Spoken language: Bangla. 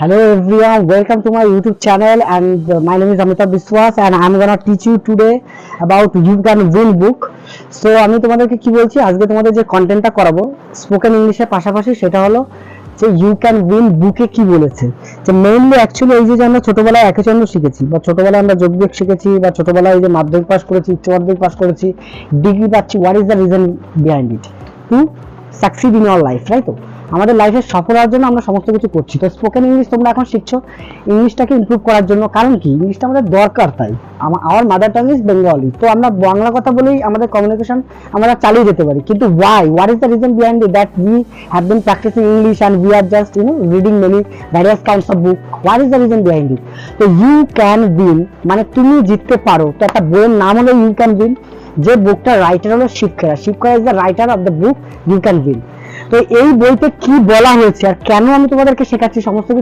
Hello everyone, welcome to my YouTube channel and my name is Amitabh Biswas and I'm gonna teach you today about You Can Win book. So আমি তোমাদেরকে কি বলছি আজকে তোমাদের যে কন্টেন্টটা করাবো স্পোকেন ইংলিশের পাশাপাশি সেটা হলো যে ইউ ক্যান উইন বুকে কি বলেছে। যে মেইনলি অ্যাকচুয়ালি এই যে আমরা ছোটবেলায় একচন্দ্র শিখেছি বা ছোটবেলায় আমরা যোগবিয়োগ শিখেছি বা ছোটবেলায় যে মাধ্যমিক পাস করেছি উচ্চ মাধ্যমিক পাস করেছি ডিগ্রি পাচ্ছি, what is the reason behind it to succeed in our life, right? তো আমাদের লাইফে সফল হওয়ার জন্য আমরা সমস্ত কিছু করছি। তো স্পোকেন ইংলিশ তোমরা এখন শিখছো ইংলিশটাকে ইমপ্রুভ করার জন্য, কারণ কি ইংলিশটা আমাদের দরকার। তাই আমার মাদার টাং ইজ বেঙ্গলি, তো আমরা বাংলা কথা বলেই আমাদের কমিউনিকেশন আমরা চালিয়ে যেতে পারি। কিন্তু what is the reason behind it that we have been practising English and we are just reading many various kinds of book? What is the reason behind it? তো ইউ ক্যান উইন মানে তুমি জিততে পারো। তো একটা বইয়ের নাম হলো ইউ ক্যান উইন, যে বুকটার রাইটার হলো Shiv Khera. Shiv Khera is the writer of the book you can win. তো এই বইতে কি বলা হয়েছে আর কেন আমি তোমাদেরকে শেখাচ্ছি সমস্ত কিছু